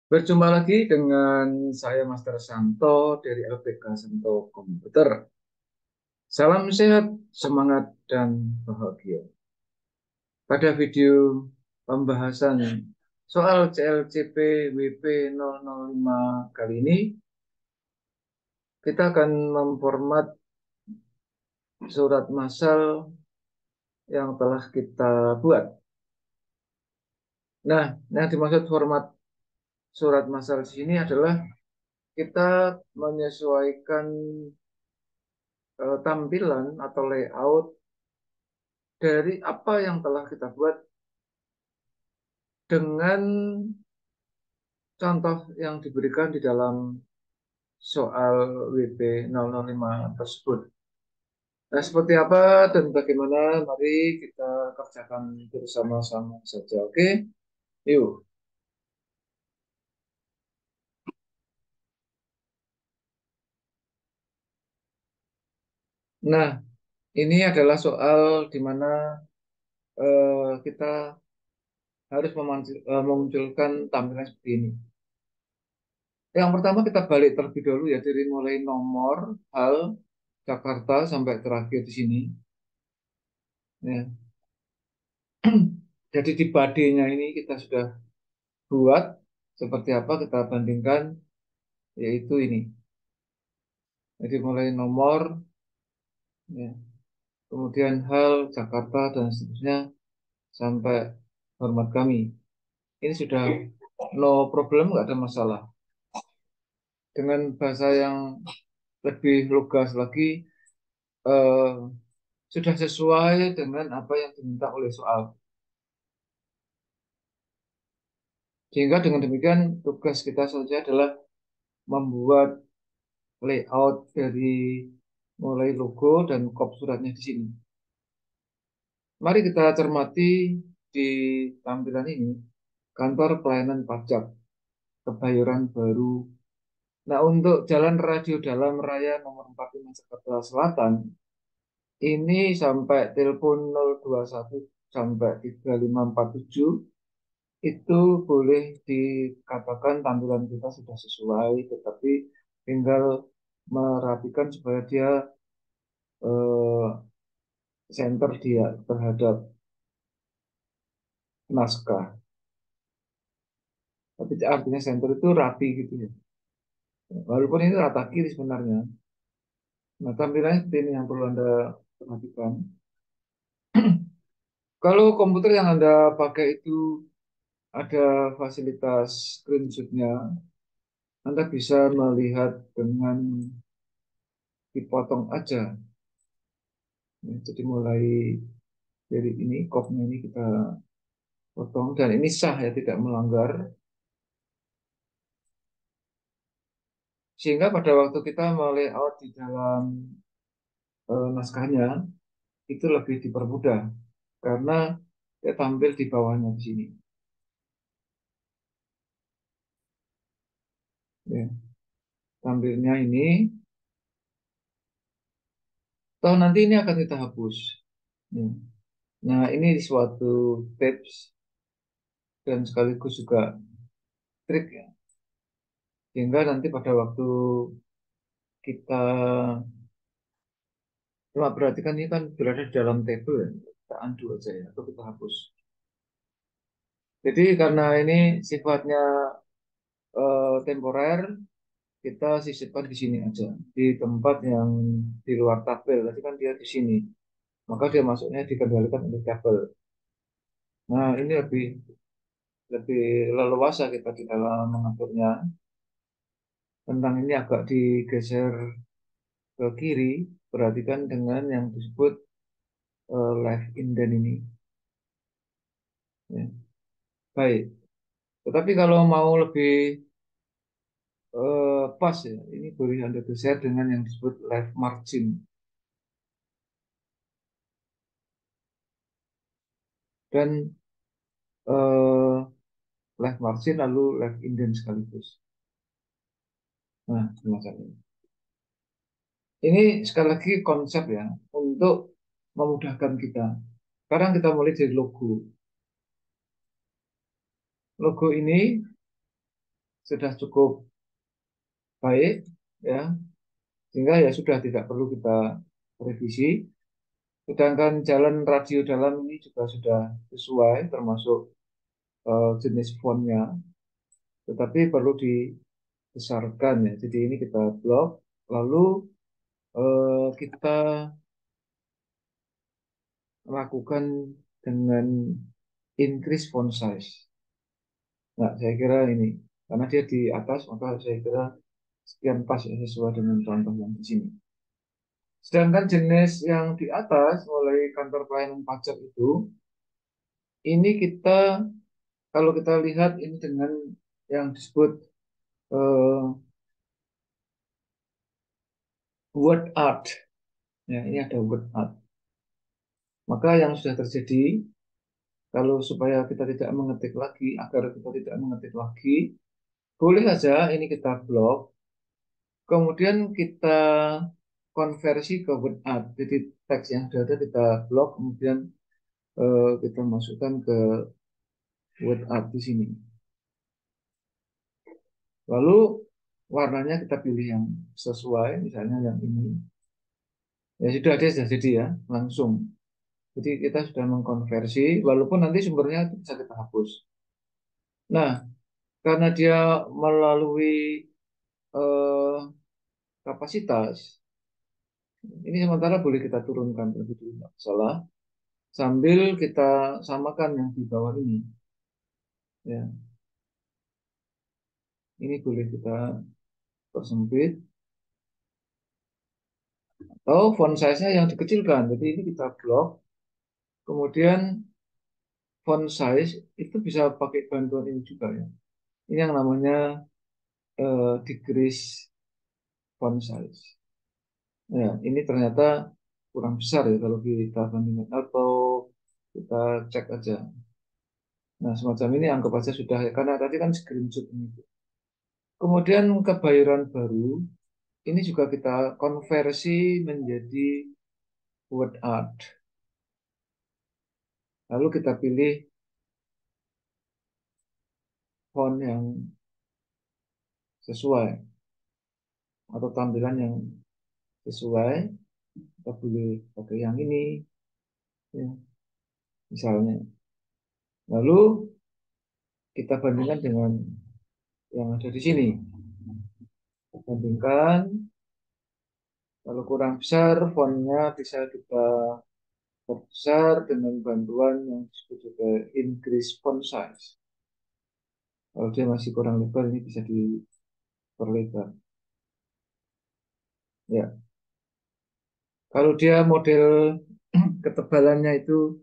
Berjumpa lagi dengan saya Master Santo dari LPK Santo Komputer. Salam sehat, semangat, dan bahagia. Pada video pembahasan soal CLCP WP005 kali ini, kita akan memformat surat massal yang telah kita buat. Nah, yang dimaksud format surat massal di sini adalah kita menyesuaikan tampilan atau layout dari apa yang telah kita buat dengan contoh yang diberikan di dalam soal WP005 tersebut. Nah, seperti apa dan bagaimana? Mari kita kerjakan bersama-sama saja. Oke, yuk. Nah, ini adalah soal di mana kita harus memunculkan tampilan seperti ini. Yang pertama kita balik terlebih dahulu ya dari mulai nomor, hal, Jakarta sampai terakhir di sini. Ya. Jadi di body-nya ini kita sudah buat seperti apa kita bandingkan, yaitu ini. Jadi mulai nomor, ya, kemudian hal, Jakarta, dan seterusnya sampai hormat kami. Ini sudah no problem, nggak ada masalah. Dengan bahasa yang lebih lugas lagi, eh, sudah sesuai dengan apa yang diminta oleh soal. Sehingga dengan demikian tugas kita saja adalah membuat layout dari mulai logo dan kop suratnya di sini. Mari kita cermati di tampilan ini, kantor pelayanan pajak Kebayoran Baru. Nah, untuk jalan radio dalam raya nomor 45 Jakarta Selatan, ini sampai telepon 021 sampai 3547, itu boleh dikatakan tampilan kita sudah sesuai, tetapi tinggal merapikan supaya dia center dia terhadap naskah. Tapi artinya center itu rapi gitu ya. Walaupun ini rata kiri sebenarnya. Nah, tampilannya seperti ini yang perlu Anda perhatikan. Kalau komputer yang Anda pakai itu ada fasilitas screenshot-nya, Anda bisa melihat dengan dipotong aja. Ya, jadi mulai dari ini, kopnya ini kita potong. Dan ini sah ya, tidak melanggar. Sehingga pada waktu kita melayout di dalam naskahnya, itu lebih dipermudah. Karena dia tampil di bawahnya di sini. Ya, tampilnya ini. Toh nanti ini akan kita hapus. Ya. Nah, ini suatu tips dan sekaligus juga trik ya. Sehingga nanti pada waktu kita cuma perhatikan ini kan berada di dalam table ya. Kita undo aja ya, atau kita hapus. Jadi karena ini sifatnya temporer, kita sisipkan di sini aja. Di tempat yang di luar tabel. Tadi kan dia di sini. Maka dia masuknya dikendalikan oleh tabel. Nah, ini lebih lebih leluasa kita di dalam mengaturnya. Tentang ini agak digeser ke kiri, perhatikan dengan yang disebut left indent ini. Ya. Baik, tetapi kalau mau lebih pas ya, ini boleh Anda geser dengan yang disebut left margin. Dan eh, left margin lalu left indent sekaligus. Nah, semacam ini. Ini sekali lagi konsep ya, untuk memudahkan kita. Sekarang kita mulai dari logo. Logo ini sudah cukup baik, ya, sehingga ya sudah tidak perlu kita revisi. Sedangkan jalan radio dalam ini juga sudah sesuai, termasuk jenis fontnya, tetapi perlu dibesarkan ya. Jadi ini kita blok, lalu kita lakukan dengan increase font size. Nah, saya kira ini karena dia di atas, maka saya kira sekian pas ya sesuai dengan contoh yang di sini. Sedangkan jenis yang di atas, mulai kantor pelayanan pajak itu, ini kita kalau kita lihat ini dengan yang disebut eh, word art, ya ini ada word art. Maka yang sudah terjadi, kalau supaya kita tidak mengetik lagi, agar kita tidak mengetik lagi, boleh saja ini kita blok, kemudian kita konversi ke word art. Jadi teks yang sudah ada kita blok, kemudian kita masukkan ke word art di sini. Lalu warnanya kita pilih yang sesuai, misalnya yang ini. Ya sudah ada sudah jadi ya, langsung. Jadi kita sudah mengkonversi, walaupun nanti sumbernya itu bisa kita hapus. Nah, karena dia melalui eh, kapasitas, ini sementara boleh kita turunkan terlebih dulu, nggak salah. Sambil kita samakan yang di bawah ini. Ya, ini boleh kita persempit. Atau font size-nya yang dikecilkan. Jadi ini kita blok. Kemudian font size itu bisa pakai bantuan ini juga ya. Ini yang namanya decrease font size. Ya, ini ternyata kurang besar ya kalau kita bandingkan atau kita cek aja. Nah, semacam ini anggap aja sudah ya, karena tadi kan screenshot ini. Kemudian kebayoran baru, ini juga kita konversi menjadi word art. Lalu kita pilih font yang sesuai atau tampilan yang sesuai. Kita boleh pakai yang ini, ya, misalnya. Lalu kita bandingkan dengan yang ada di sini. Bandingkan, kalau kurang besar, fontnya bisa kita perbesar dengan bantuan yang disebut sebagai increase font size. Kalau dia masih kurang lebar, ini bisa diperlebar. Ya, kalau dia model ketebalannya itu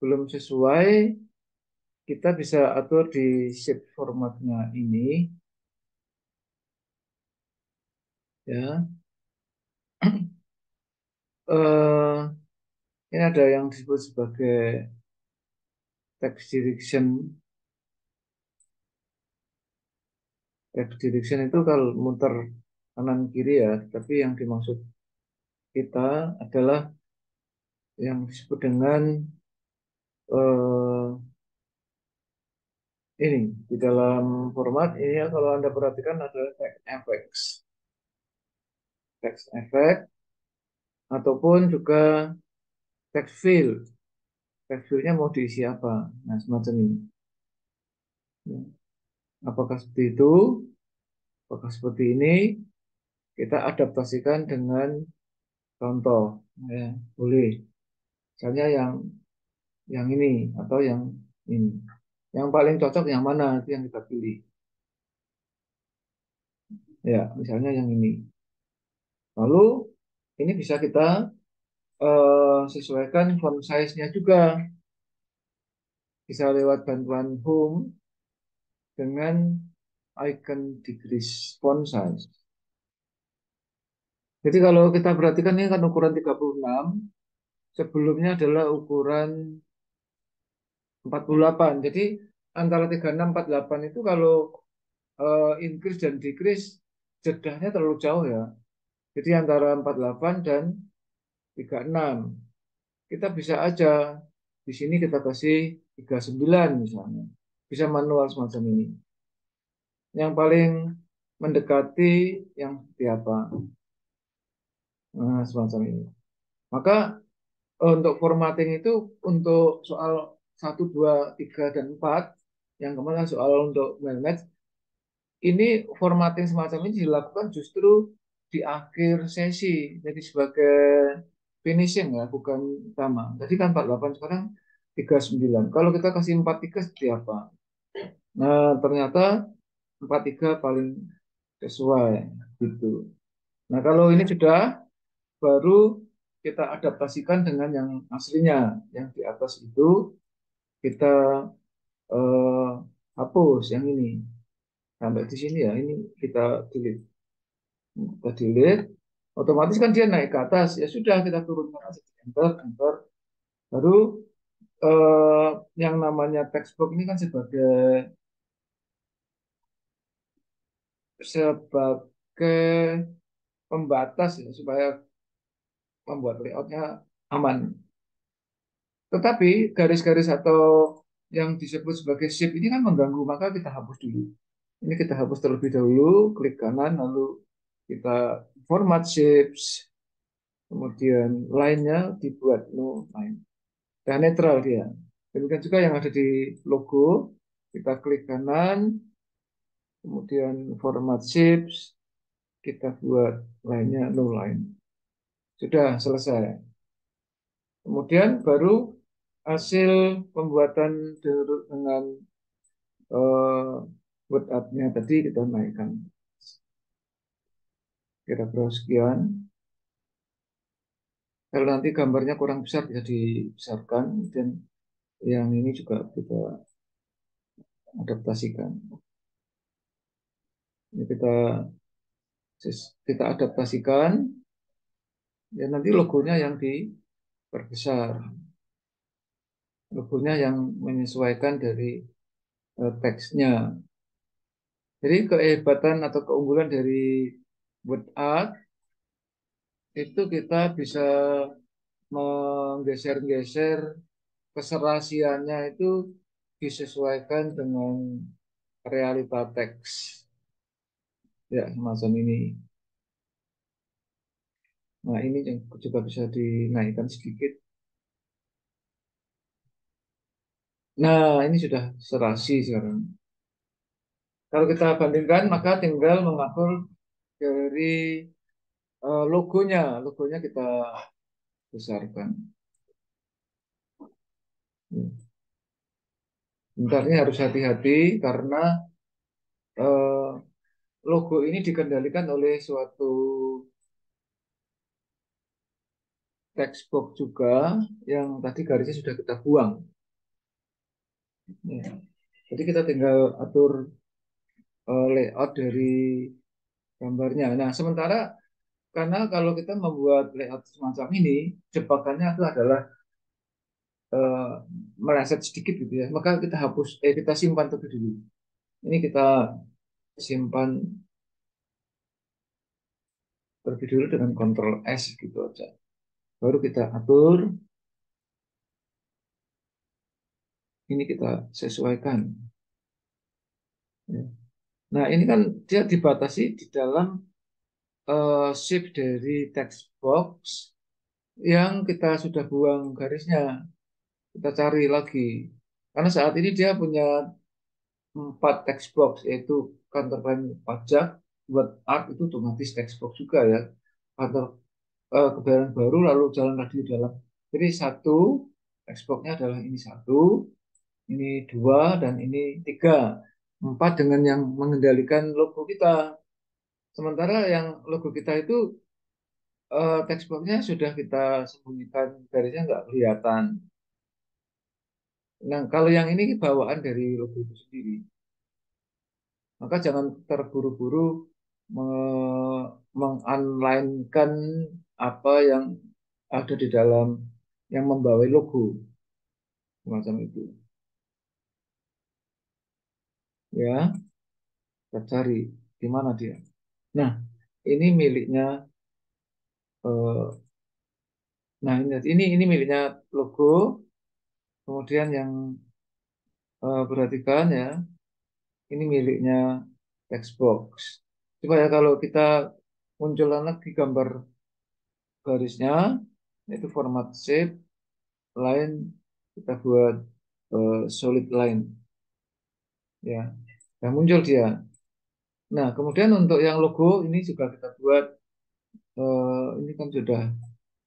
belum sesuai, kita bisa atur di shape formatnya ini, ya. Eh, ini ada yang disebut sebagai text direction. Text direction itu kalau muter kanan kiri ya, tapi yang dimaksud kita adalah yang disebut dengan eh, ini di dalam format ini ya, kalau Anda perhatikan adalah text effect ataupun juga text field. Text fieldnya mau diisi apa? Nah, semacam ini. Ya. Apakah seperti itu? Apakah seperti ini? Kita adaptasikan dengan contoh. Ya, boleh. Misalnya yang ini atau yang ini. Yang paling cocok yang mana? Itu yang kita pilih. Ya, misalnya yang ini. Lalu ini bisa kita sesuaikan font size-nya juga. Bisa lewat bantuan home dengan icon decrease font size. Jadi kalau kita perhatikan ini kan ukuran 36, sebelumnya adalah ukuran 48. Jadi antara 36 48 itu kalau increase dan decrease jedahnya terlalu jauh ya. Jadi antara 48 dan 36. Kita bisa aja di sini kita kasih 39 misalnya. Bisa manual semacam ini. yang paling mendekati yang seperti apa. Nah, semacam ini. Maka untuk formatting itu untuk soal 1, 2, 3, dan 4 yang kemarin soal untuk manage ini formatting semacam ini dilakukan justru di akhir sesi. Jadi sebagai finishing ya, bukan utama. Jadi kan 48 sekarang 39. Kalau kita kasih 43 seperti apa? Nah, ternyata 43 paling sesuai gitu. Nah, kalau ini sudah baru kita adaptasikan dengan yang aslinya. Yang di atas itu kita eh, hapus yang ini. Sampai di sini ya, ini kita delete. Kita delete, otomatis kan dia naik ke atas. Ya sudah, kita turunkan aja. Enter, enter. Baru eh, yang namanya text box ini kan sebagai pembatas ya, supaya membuat layoutnya aman. Tetapi garis-garis atau yang disebut sebagai shape ini kan mengganggu, maka kita hapus dulu. Ini kita hapus terlebih dahulu, klik kanan, lalu kita format shapes, kemudian lainnya dibuat no line. Dan netral dia. Demikian juga yang ada di logo, kita klik kanan, kemudian format shapes, kita buat lainnya no line. Sudah selesai. Kemudian baru hasil pembuatan dengan word art-nya tadi kita naikkan. Kira-kira sekian. Kalau nanti gambarnya kurang besar bisa dibesarkan dan yang ini juga kita adaptasikan. Ini kita adaptasikan ya nanti logonya yang diperbesar. Logonya yang menyesuaikan dari teksnya. Jadi kehebatan atau keunggulan dari word art itu kita bisa menggeser-geser keserasiannya itu disesuaikan dengan realita teks. Ya, semacam ini. Nah, ini yang juga bisa dinaikkan sedikit. Nah, ini sudah serasi sekarang. Kalau kita bandingkan, maka tinggal mengatur dari logonya. Logonya kita besarkan. Bentar, ini harus hati-hati karena eh, logo ini dikendalikan oleh suatu text box juga yang tadi garisnya sudah kita buang. Ya. Jadi kita tinggal atur layout dari gambarnya. Nah, sementara karena kalau kita membuat layout semacam ini, jebakannya itu adalah eh, meleset sedikit gitu ya. Maka kita hapus, kita simpan terlebih dulu. Ini kita simpan terlebih dulu dengan Ctrl S gitu aja. Baru kita atur, ini kita sesuaikan. Ya. Nah, ini kan dia dibatasi di dalam shape dari text box yang kita sudah buang garisnya. Kita cari lagi. Karena saat ini dia punya 4 text box, yaitu kantor pajak, buat art itu otomatis text box juga ya. Kantor kebayaran baru, lalu jalan radio dalam. Jadi satu text box-nya adalah ini satu, ini dua, dan ini tiga. Empat dengan yang mengendalikan logo kita. Sementara yang logo kita itu text box-nya sudah kita sembunyikan, garisnya nggak kelihatan. Nah, kalau yang ini bawaan dari logo itu sendiri. Maka jangan terburu-buru mengunline-kan apa yang ada di dalam yang membawa logo semacam itu. Ya, kita cari di mana dia. Nah, ini miliknya. eh, nah, ini miliknya logo. Kemudian yang perhatikan ya, ini miliknya text box. Coba ya kalau kita munculkan lagi gambar garisnya, yaitu format shape, line, kita buat solid line. Ya, dan muncul dia. Nah, kemudian untuk yang logo ini juga kita buat, ini kan sudah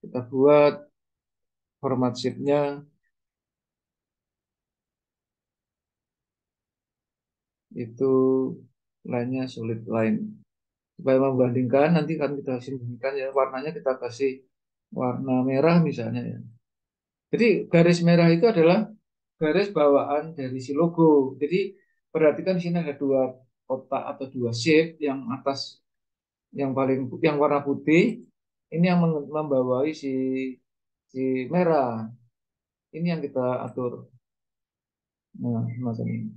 kita buat format shape-nya itu line-nya solid line. Supaya membandingkan, nanti kan kita sembunyikan ya, warnanya kita kasih warna merah misalnya ya. Jadi garis merah itu adalah garis bawaan dari si logo. Jadi perhatikan di sini ada dua kotak atau dua shape, yang atas yang warna putih ini yang membawahi si merah. Ini yang kita atur. Nah, semacam ini.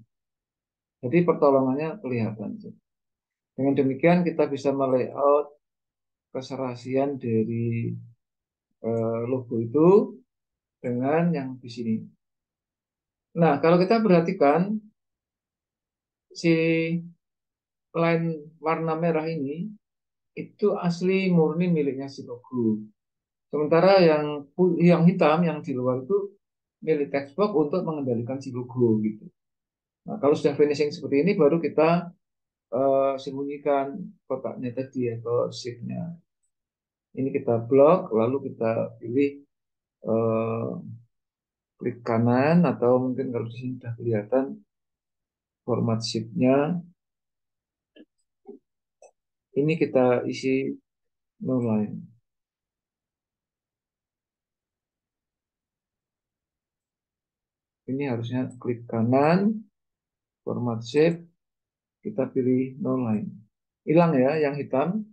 Jadi pertolongannya kelihatan. Dengan demikian kita bisa melayout keserasian dari logo itu dengan yang di sini. Nah, kalau kita perhatikan si line warna merah ini itu asli murni miliknya si logo. Sementara yang hitam yang di luar itu milik Textbox untuk mengendalikan si logo gitu. Nah, kalau sudah finishing seperti ini baru kita sembunyikan kotaknya tadi atau sheet-nya. Ini kita blok, lalu kita pilih eh, klik kanan atau mungkin kalau di sini sudah kelihatan format sheet-nya. Ini kita isi no line. Ini harusnya klik kanan, format shape, kita pilih no line. Hilang ya yang hitam.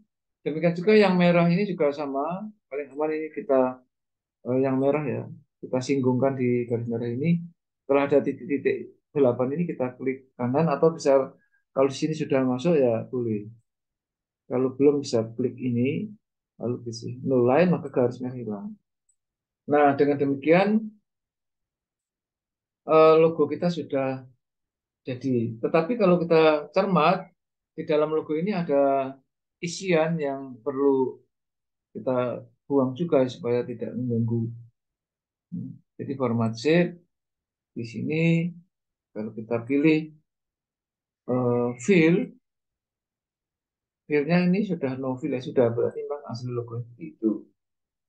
Demikian juga yang merah ini juga sama. Paling aman ini kita yang merah ya. Kita singgungkan di garis merah ini. Setelah ada titik-titik 8 ini kita klik kanan atau bisa kalau di sini sudah masuk ya boleh. Kalau belum bisa klik ini lalu pilih no line maka garis merah hilang. Nah, dengan demikian logo kita sudah jadi. Tetapi kalau kita cermat di dalam logo ini ada isian yang perlu kita buang juga supaya tidak mengganggu. Jadi format shape di sini kalau kita pilih fill, fillnya ini sudah no fill ya sudah berarti memang asli logo itu.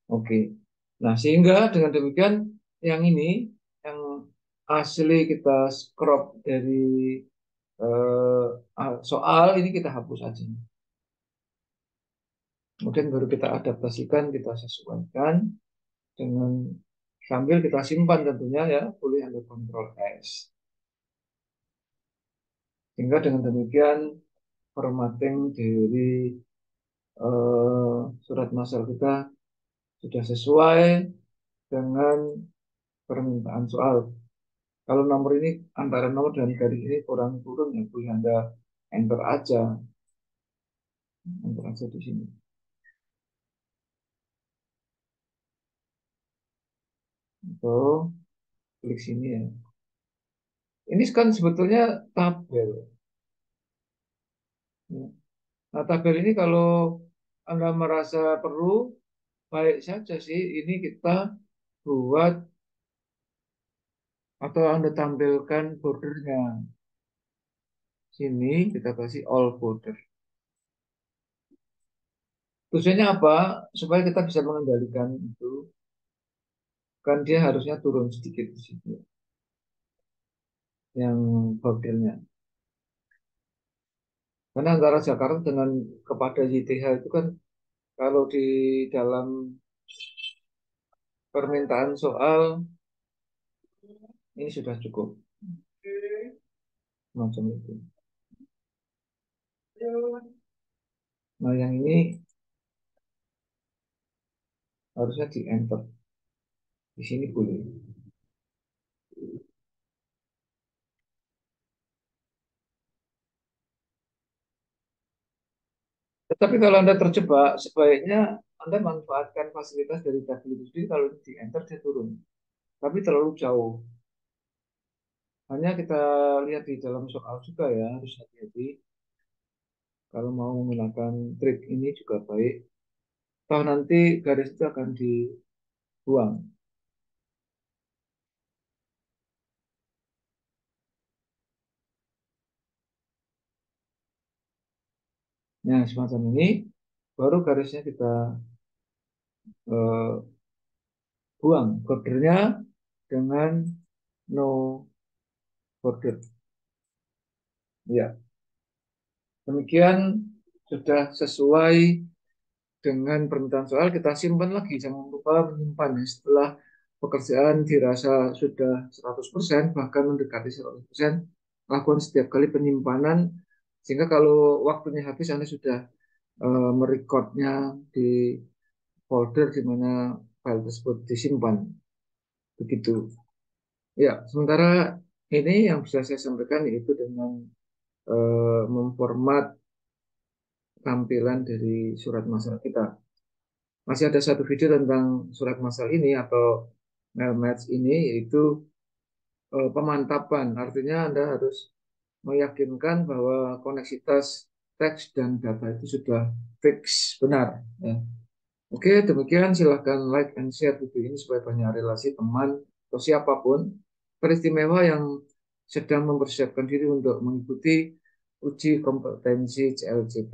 Oke. Nah sehingga dengan demikian yang ini yang asli kita scrop dari soal ini kita hapus aja. Kemudian baru kita adaptasikan, kita sesuaikan dengan sambil kita simpan tentunya ya, boleh ambil Ctrl S. Sehingga dengan demikian formatting dari surat masal kita sudah sesuai dengan permintaan soal. Kalau nomor ini antara nomor dan garis ini kurang turun ya boleh Anda enter aja, enter aja di sini. Atau klik sini ya. Ini kan sebetulnya tabel. Nah, tabel ini kalau Anda merasa perlu, baik saja sih ini kita buat atau Anda tampilkan bordernya. Sini kita kasih all border. Tujuannya apa? Supaya kita bisa mengendalikan itu. Kan dia harusnya turun sedikit di situ. Yang bordernya. Karena antara Jakarta dengan kepada YTH itu kan kalau di dalam permintaan soal ini sudah cukup. Macam itu. Nah yang ini harusnya di enter. Di sini boleh. Tetapi kalau Anda terjebak, sebaiknya Anda manfaatkan fasilitas dari tabel itu sendiri. Kalau di enter dia turun. Tapi terlalu jauh. Hanya kita lihat di dalam soal juga ya, harus hati-hati. Kalau mau menggunakan trik ini juga baik. Toh nanti garis itu akan dibuang. Nah, semacam ini baru garisnya kita eh, buang bordernya dengan no border. Ya, demikian sudah sesuai dengan permintaan soal. Kita simpan lagi, jangan lupa menyimpan ya. Setelah pekerjaan dirasa sudah 100% bahkan mendekati 100%, lakukan setiap kali penyimpanan sehingga kalau waktunya habis Anda sudah merekodnya di folder di mana file tersebut disimpan. Begitu. Ya, sementara ini yang bisa saya sampaikan yaitu dengan memformat tampilan dari surat masalah kita. Masih ada satu video tentang surat masalah ini atau mail match ini yaitu pemantapan. Artinya Anda harus meyakinkan bahwa koneksitas teks dan data itu sudah fix benar. Ya. Oke, demikian silahkan like and share video ini supaya banyak relasi teman atau siapapun beristimewa yang sedang mempersiapkan diri untuk mengikuti uji kompetensi CLCP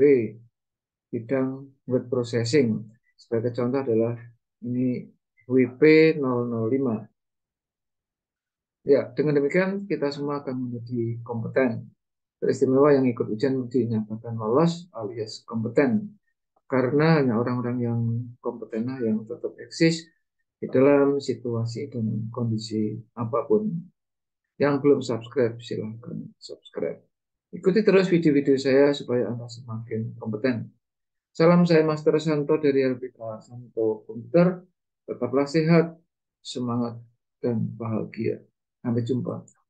bidang word processing. Sebagai contoh adalah ini WP 005. Ya, dengan demikian kita semua akan menjadi kompeten. Teristimewa yang ikut ujian dinyatakan lolos alias kompeten. Karena hanya orang-orang yang kompeten yang tetap eksis di dalam situasi dan kondisi apapun. Yang belum subscribe, silahkan subscribe. Ikuti terus video-video saya supaya Anda semakin kompeten. Salam saya Master Santo dari LPK Santo Komputer. Tetaplah sehat, semangat, dan bahagia. Sampai jumpa.